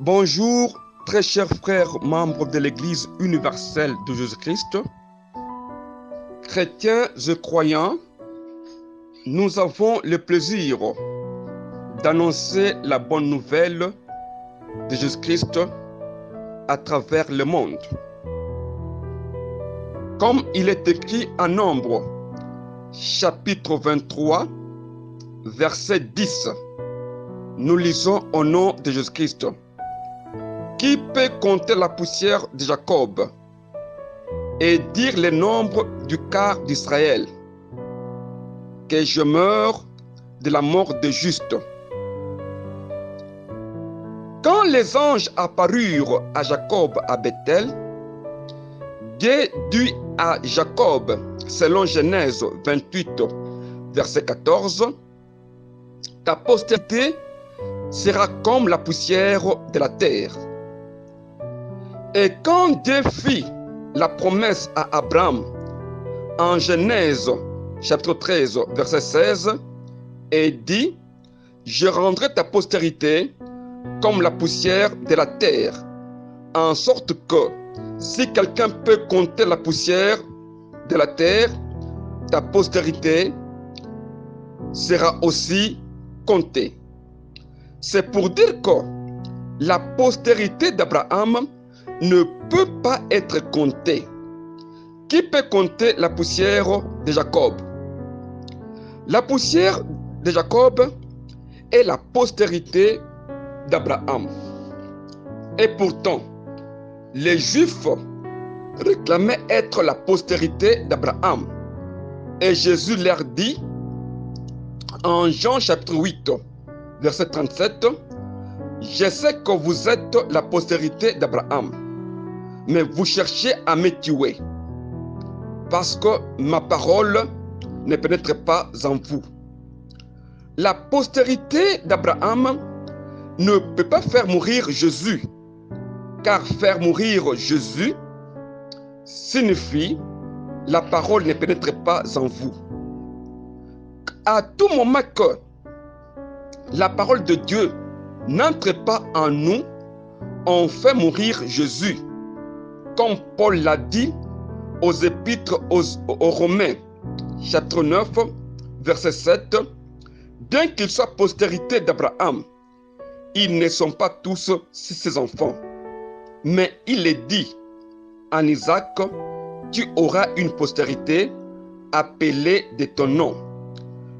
Bonjour, très chers frères membres de l'Église universelle de Jésus-Christ. Chrétiens et croyants, nous avons le plaisir d'annoncer la bonne nouvelle de Jésus-Christ à travers le monde. Comme il est écrit en Nombre, chapitre 23, verset 10, nous lisons au nom de Jésus-Christ. Qui peut compter la poussière de Jacob et dire le nombre du quart d'Israël? Que je meure de la mort des justes. Quand les anges apparurent à Jacob à Bethel, Dieu dit à Jacob, selon Genèse 28, verset 14, « Ta postérité sera comme la poussière de la terre. » Et quand Dieu fit la promesse à Abraham, en Genèse chapitre 13, verset 16, et dit, « Je rendrai ta postérité comme la poussière de la terre, en sorte que si quelqu'un peut compter la poussière de la terre, ta postérité sera aussi comptée. » C'est pour dire que la postérité d'Abraham ne peut pas être comptée. Qui peut compter la poussière de Jacob? La poussière de Jacob est la postérité d'Abraham. Et pourtant, les Juifs réclamaient être la postérité d'Abraham. Et Jésus leur dit, en Jean chapitre 8, verset 37, « Je sais que vous êtes la postérité d'Abraham, mais vous cherchez à me tuer, parce que ma parole ne pénètre pas en vous. » La postérité d'Abraham ne peut pas faire mourir Jésus, car faire mourir Jésus signifie la parole ne pénètre pas en vous. À tout moment que la parole de Dieu n'entre pas en nous, on fait mourir Jésus. Comme Paul l'a dit aux épîtres aux Romains, chapitre 9, verset 7, « Bien qu'ils soient postérité d'Abraham, ils ne sont pas tous ses enfants. Mais il est dit en Isaac, tu auras une postérité appelée de ton nom. »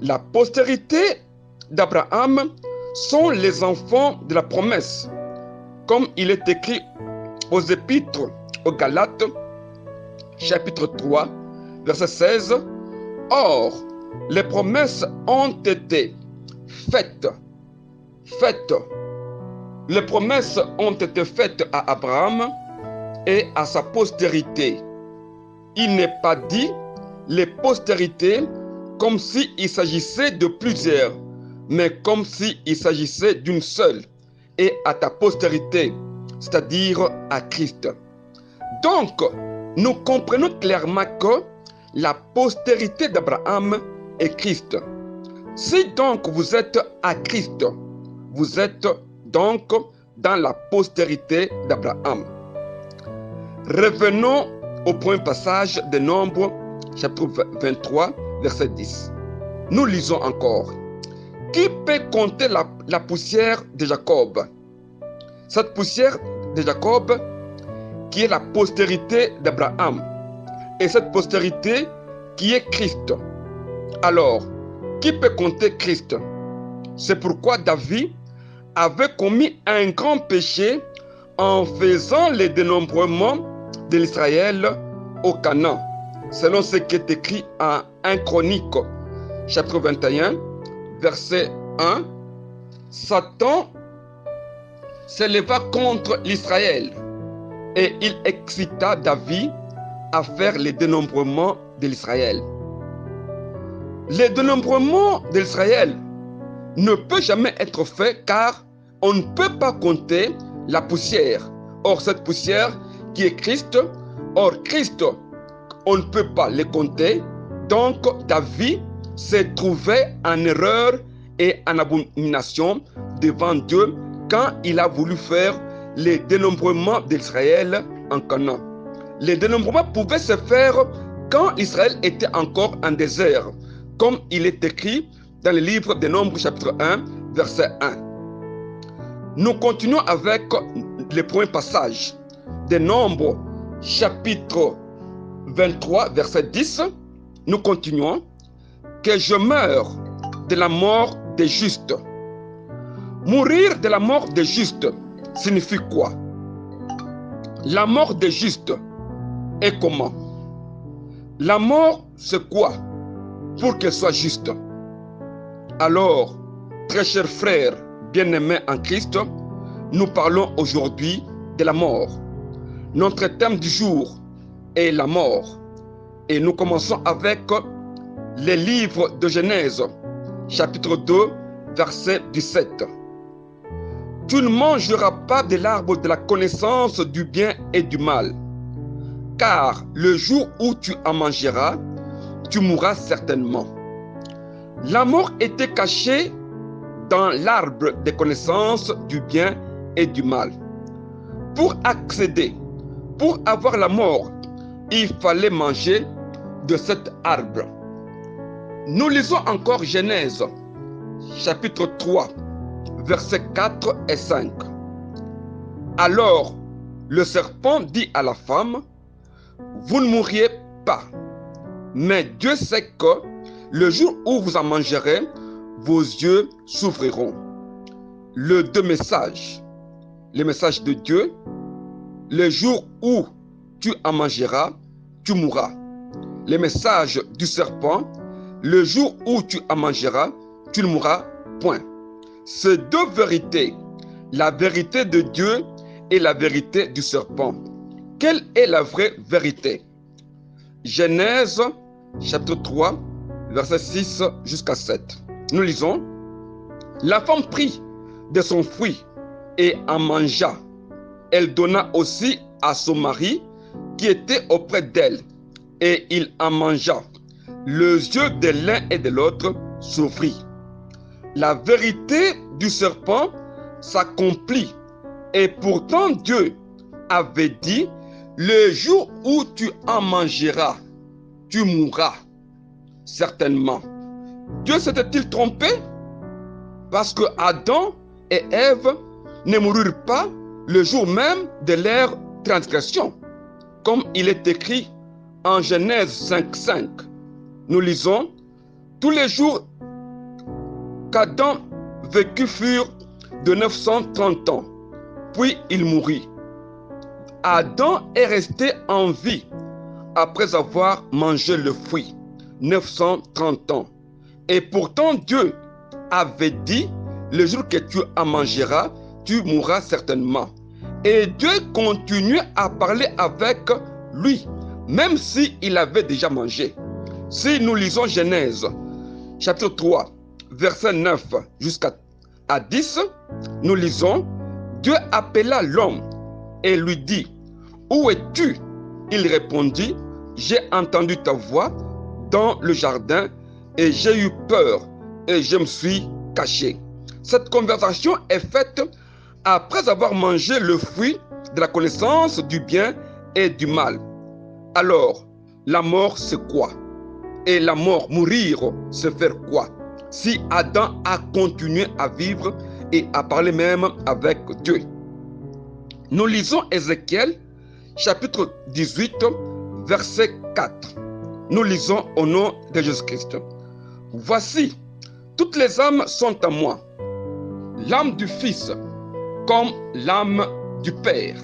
La postérité d'Abraham sont les enfants de la promesse, comme il est écrit aux épîtres aux Galates, chapitre 3, verset 16. « Or, les promesses ont été faites. Les promesses ont été faites à Abraham et à sa postérité. » Il n'est pas dit les postérités comme s'il s'agissait de plusieurs, mais comme s'il s'agissait d'une seule, et à ta postérité, c'est-à-dire à Christ. Donc, nous comprenons clairement que la postérité d'Abraham est Christ. Si donc vous êtes à Christ, vous êtes donc dans la postérité d'Abraham. Revenons au premier passage de Nombre, chapitre 23, verset 10. Nous lisons encore. Qui peut compter la poussière de Jacob? Cette poussière de Jacob qui est la postérité d'Abraham, et cette postérité qui est Christ. Alors, qui peut compter Christ? C'est pourquoi David avait commis un grand péché en faisant le dénombrement de l'Israël au Canaan, selon ce qui est écrit en 1 Chronique, chapitre 21, verset 1. Satan s'éleva contre l'Israël et il excita David à faire le dénombrement de l'Israël. Le dénombrement de l'Israël ne peut jamais être fait car on ne peut pas compter la poussière. Or, cette poussière qui est Christ, or Christ, on ne peut pas le compter. Donc, David s'est trouvé en erreur et en abomination devant Dieu quand il a voulu faire les dénombrements d'Israël en Canaan. Les dénombrements pouvaient se faire quand Israël était encore en désert, comme il est écrit dans le livre des Nombres, chapitre 1, verset 1. Nous continuons avec le premier passage des Nombres, chapitre 23, verset 10. Nous continuons. Que je meure de la mort des justes. Mourir de la mort des justes signifie quoi? La mort des justes est comment? La mort, c'est quoi pour qu'elle soit juste? Alors, très chers frères, bien-aimés en Christ, nous parlons aujourd'hui de la mort. Notre thème du jour est la mort. Et nous commençons avec le livre de Genèse, chapitre 2, verset 17. Tu ne mangeras pas de l'arbre de la connaissance du bien et du mal, car le jour où tu en mangeras, tu mourras certainement. La mort était cachée dans l'arbre des connaissances du bien et du mal. Pour accéder, pour avoir la mort, il fallait manger de cet arbre. Nous lisons encore Genèse, chapitre 3, versets 4 et 5. Alors, le serpent dit à la femme, vous ne mourriez pas, mais Dieu sait que le jour où vous en mangerez, vos yeux s'ouvriront. Les deux messages, le message de Dieu, le jour où tu en mangeras, tu mourras. Le message du serpent, le jour où tu en mangeras, tu ne mourras point. Ces deux vérités, la vérité de Dieu et la vérité du serpent. Quelle est la vraie vérité? Genèse, chapitre 3, verset 6 jusqu'à 7. Nous lisons. La femme prit de son fruit et en mangea. Elle donna aussi à son mari qui était auprès d'elle, et il en mangea. Les yeux de l'un et de l'autre s'ouvrirent. La vérité du serpent s'accomplit, et pourtant Dieu avait dit, le jour où tu en mangeras, tu mourras certainement. Dieu s'était-il trompé? Parce que Adam et Ève ne moururent pas le jour même de leur transgression, comme il est écrit en Genèse 5:5. Nous lisons, tous les jours qu'Adam vécut furent de 930 ans, puis il mourut. Adam est resté en vie après avoir mangé le fruit, 930 ans. Et pourtant Dieu avait dit, le jour que tu en mangeras, tu mourras certainement. Et Dieu continuait à parler avec lui, même s'il avait déjà mangé. Si nous lisons Genèse, chapitre 3, verset 9 jusqu'à 10, nous lisons, Dieu appela l'homme et lui dit, où es-tu? Il répondit, j'ai entendu ta voix dans le jardin et j'ai eu peur et je me suis caché. Cette conversation est faite après avoir mangé le fruit de la connaissance du bien et du mal. Alors, la mort c'est quoi? Et la mort, mourir, c'est faire quoi? Si Adam a continué à vivre et à parler même avec Dieu. Nous lisons Ézéchiel, chapitre 18, verset 4. Nous lisons au nom de Jésus-Christ. Voici, toutes les âmes sont à moi, l'âme du Fils comme l'âme du Père.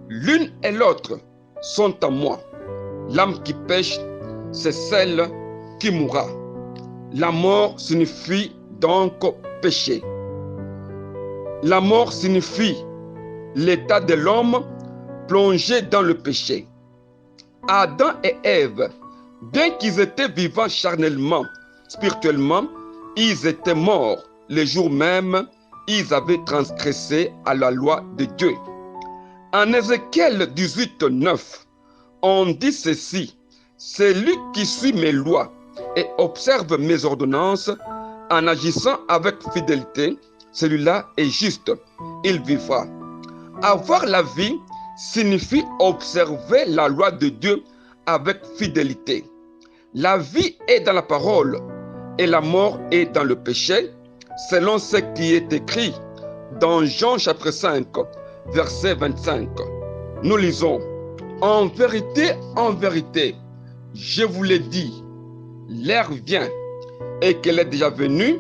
L'une et l'autre sont à moi. L'âme qui pêche, c'est celle qui mourra. La mort signifie donc péché. La mort signifie l'état de l'homme plongé dans le péché. Adam et Ève, bien qu'ils étaient vivants charnellement, spirituellement, ils étaient morts le jour même, ils avaient transgressé à la loi de Dieu. En Ézéchiel 18, 9, on dit ceci, celui qui suit mes lois et observe mes ordonnances en agissant avec fidélité, celui-là est juste, il vivra. Avoir la vie signifie observer la loi de Dieu avec fidélité. La vie est dans la parole et la mort est dans le péché, selon ce qui est écrit dans Jean chapitre 5, verset 25. Nous lisons: en vérité, je vous l'ai dit, l'heure vient et qu'elle est déjà venue,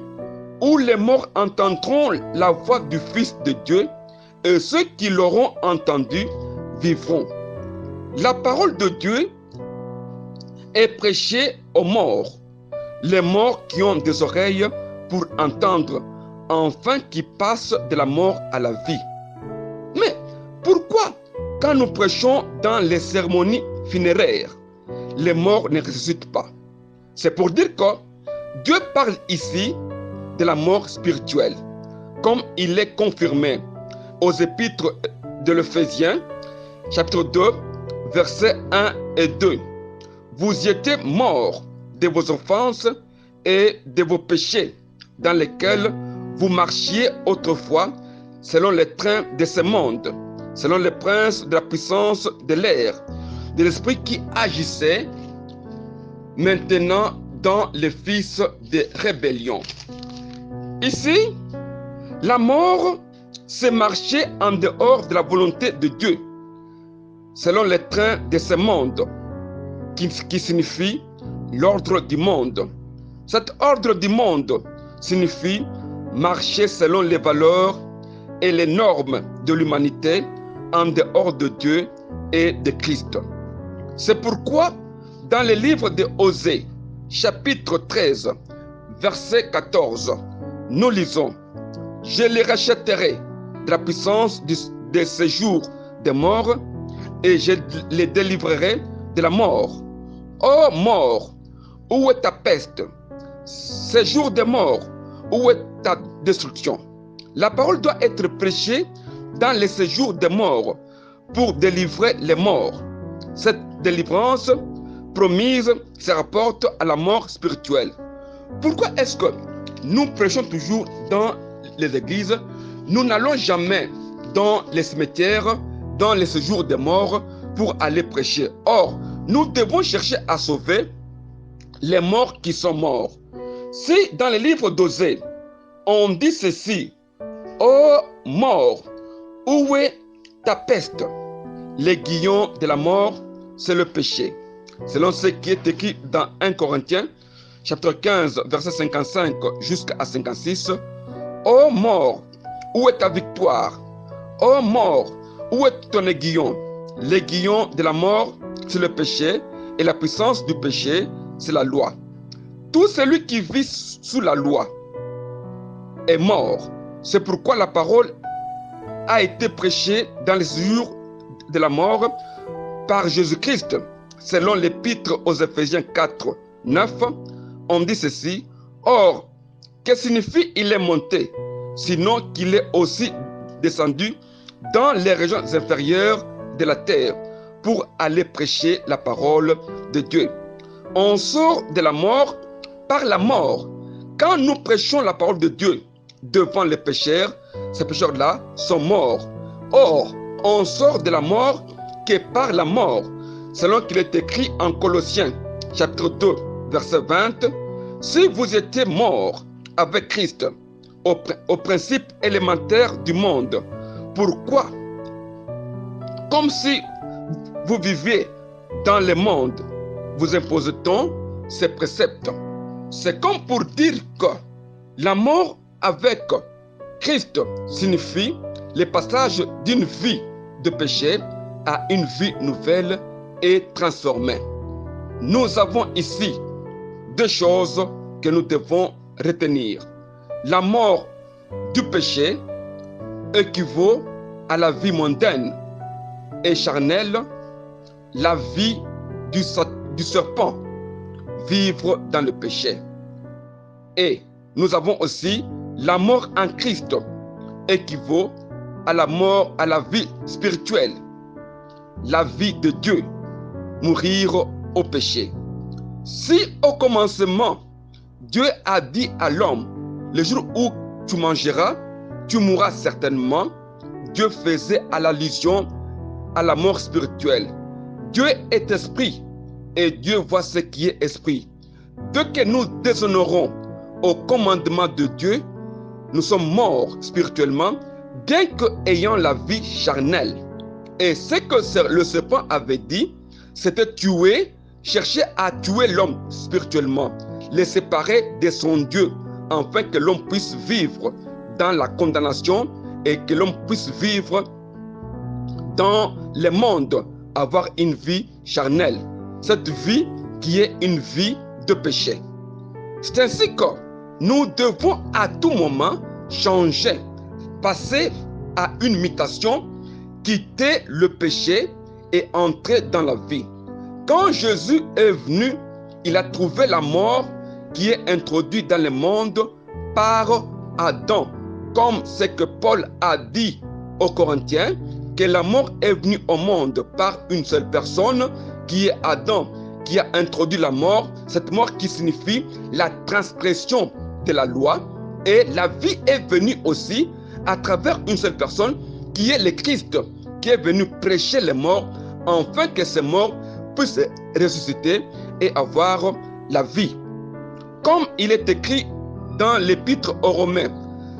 où les morts entendront la voix du Fils de Dieu, et ceux qui l'auront entendu vivront. La parole de Dieu est prêchée aux morts, les morts qui ont des oreilles pour entendre, afin qu'ils passent de la mort à la vie. Mais pourquoi, quand nous prêchons dans les cérémonies funéraires, les morts ne ressuscitent pas? C'est pour dire que Dieu parle ici de la mort spirituelle, comme il est confirmé aux épîtres de l'Éphésiens, chapitre 2, versets 1 et 2. Vous y étiez morts de vos offenses et de vos péchés, dans lesquels vous marchiez autrefois selon les trains de ce monde, selon les princes de la puissance de l'air, de l'esprit qui agissait maintenant dans les fils de rébellion. Ici, la mort, c'est marcher en dehors de la volonté de Dieu, selon les trains de ce monde, qui signifie l'ordre du monde. Cet ordre du monde signifie marcher selon les valeurs et les normes de l'humanité en dehors de Dieu et de Christ. C'est pourquoi dans le livre de Osée, chapitre 13, verset 14, nous lisons: je les rachèterai de la puissance de séjour des morts et je les délivrerai de la mort. Ô mort, où est ta peste? Séjour des morts, où est ta destruction? La parole doit être prêchée dans les séjours des morts pour délivrer les morts. Cette délivrance promise se rapporte à la mort spirituelle. Pourquoi est-ce que nous prêchons toujours dans les églises? Nous n'allons jamais dans les cimetières, dans les séjours des morts pour aller prêcher. Or, nous devons chercher à sauver les morts qui sont morts. Si dans le livre d'Osée, on dit ceci: ô mort, où est ta peste? L'aiguillon de la mort, c'est le péché. Selon ce qui est écrit dans 1 Corinthiens, chapitre 15, verset 55 jusqu'à 56, ô mort, où est ta victoire? Ô mort, où est ton aiguillon? L'aiguillon de la mort, c'est le péché, et la puissance du péché, c'est la loi. Tout celui qui vit sous la loi est mort. C'est pourquoi la parole a été prêchée dans les jours de la mort par Jésus-Christ. Selon l'épître aux Éphésiens 4, 9, on dit ceci: or, que signifie il est monté, sinon qu'il est aussi descendu dans les régions inférieures de la terre pour aller prêcher la parole de Dieu. On sort de la mort par la mort. Quand nous prêchons la parole de Dieu devant les pécheurs, ces pécheurs-là sont morts. Or, on sort de la mort que par la mort, selon qu'il est écrit en Colossiens, chapitre 2, verset 20, si vous étiez morts avec Christ au principe élémentaire du monde, pourquoi, comme si vous viviez dans le monde, vous impose-t-on ces préceptes? C'est comme pour dire que la mort avec Christ signifie le passage d'une vie de péché à une vie nouvelle et transformée. Nous avons ici deux choses que nous devons retenir. La mort du péché équivaut à la vie mondaine et charnelle, la vie du serpent, vivre dans le péché. Et nous avons aussi la mort en Christ, équivaut à la mort, à la vie spirituelle, la vie de Dieu, mourir au péché. Si au commencement, Dieu a dit à l'homme, le jour où tu mangeras, tu mourras certainement, Dieu faisait à l'allusion à la mort spirituelle. Dieu est esprit et Dieu voit ce qui est esprit. Dès que nous déshonorons au commandement de Dieu, nous sommes morts spirituellement, bien qu'ayant la vie charnelle. Et ce que le serpent avait dit, c'était tuer, chercher à tuer l'homme spirituellement, le séparer de son Dieu, afin que l'homme puisse vivre dans la condamnation et que l'homme puisse vivre dans le monde, avoir une vie charnelle. Cette vie qui est une vie de péché. C'est ainsi que nous devons à tout moment changer, passer à une mutation, quitter le péché et entrer dans la vie. Quand Jésus est venu, il a trouvé la mort qui est introduite dans le monde par Adam, comme ce que Paul a dit aux Corinthiens, que la mort est venue au monde par une seule personne, qui est Adam, qui a introduit la mort, cette mort qui signifie la transgression de la loi, et la vie est venue aussi à travers une seule personne, qui est le Christ, qui est venu prêcher les morts, afin que ces morts puissent ressusciter et avoir la vie. Comme il est écrit dans l'Épître aux Romains,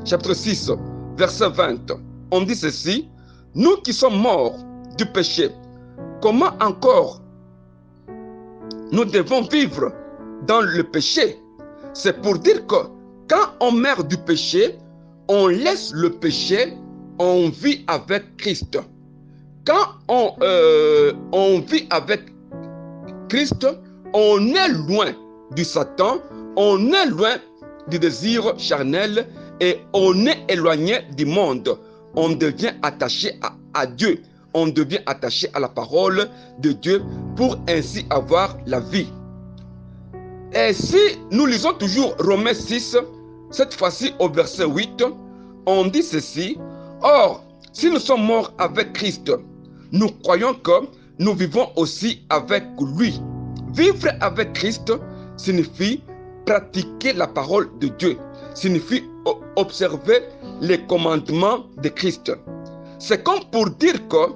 chapitre 6, verset 20, on dit ceci: nous qui sommes morts du péché, comment encore nous devons vivre dans le péché? C'est pour dire que quand on meurt du péché, on laisse le péché, on vit avec Christ. Quand on vit avec Christ, on est loin du Satan, on est loin du désir charnel et on est éloigné du monde. On devient attaché à Dieu, on devient attaché à la parole de Dieu pour ainsi avoir la vie. Et si nous lisons toujours Romains 6, cette fois-ci au verset 8, on dit ceci: or, si nous sommes morts avec Christ, nous croyons que nous vivons aussi avec lui. Vivre avec Christ signifie pratiquer la parole de Dieu, signifie observer les commandements de Christ. C'est comme pour dire que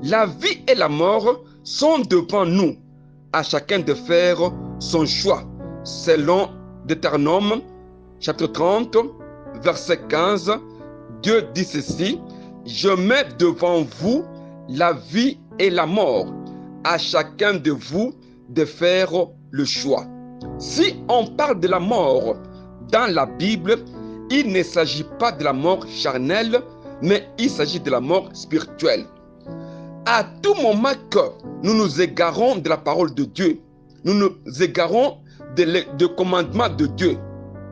la vie et la mort sont devant nous, à chacun de faire son choix. Selon Deutéronome, chapitre 30, verset 15, Dieu dit ceci: je mets devant vous la vie et la mort, à chacun de vous de faire le choix. Si on parle de la mort dans la Bible, il ne s'agit pas de la mort charnelle, mais il s'agit de la mort spirituelle. À tout moment que nous nous égarons de la parole de Dieu, nous nous égarons de commandement de Dieu,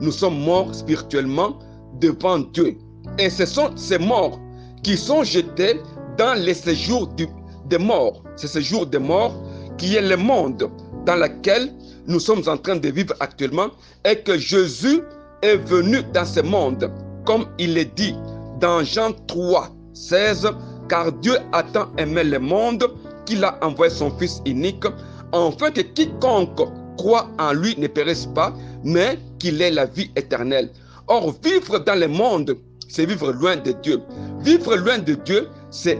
nous sommes morts spirituellement devant Dieu. Et ce sont ces morts qui sont jetés dans les séjours des morts. Ce séjour des morts qui est le monde dans lequel nous sommes en train de vivre actuellement, et que Jésus est venu dans ce monde, comme il est dit dans Jean 3, 16, car Dieu a tant aimé le monde qu'il a envoyé son Fils unique, afin que quiconque croit en lui ne périsse pas, mais qu'il ait la vie éternelle. Or, vivre dans le monde, c'est vivre loin de Dieu. Vivre loin de Dieu, c'est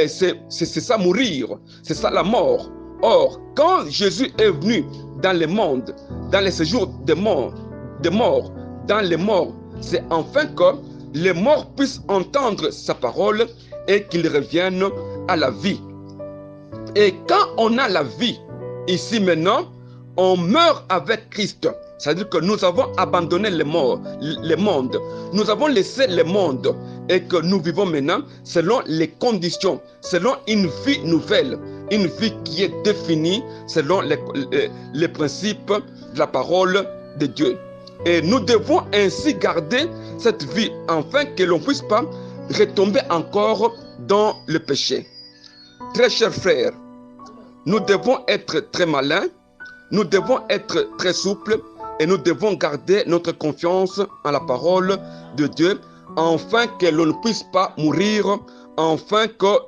ça mourir, c'est ça la mort. Or, quand Jésus est venu dans le monde, dans les séjours des morts, dans les morts, c'est enfin que les morts puissent entendre sa parole et qu'ils reviennent à la vie. Et quand on a la vie, ici maintenant, on meurt avec Christ. C'est-à-dire que nous avons abandonné le monde. Nous avons laissé le monde et que nous vivons maintenant selon les conditions, selon une vie nouvelle, une vie qui est définie selon les principes de la parole de Dieu. Et nous devons ainsi garder cette vie afin que l'on ne puisse pas retomber encore dans le péché. Très chers frères, nous devons être très malins, nous devons être très souples et nous devons garder notre confiance en la parole de Dieu afin que l'on ne puisse pas mourir, afin que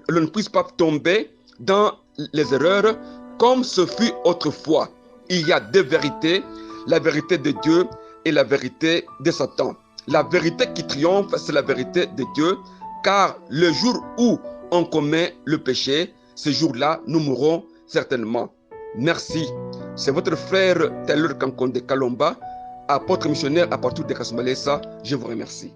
l'on ne puisse pas tomber dans les erreurs comme ce fut autrefois. Il y a deux vérités, la vérité de Dieu et la vérité de Satan. La vérité qui triomphe, c'est la vérité de Dieu, car le jour où on commet le péché, ce jour-là, nous mourrons certainement. Merci. C'est votre frère Taylor Kankonde Kalomba, apôtre missionnaire à partir de Kasmalesa. Je vous remercie.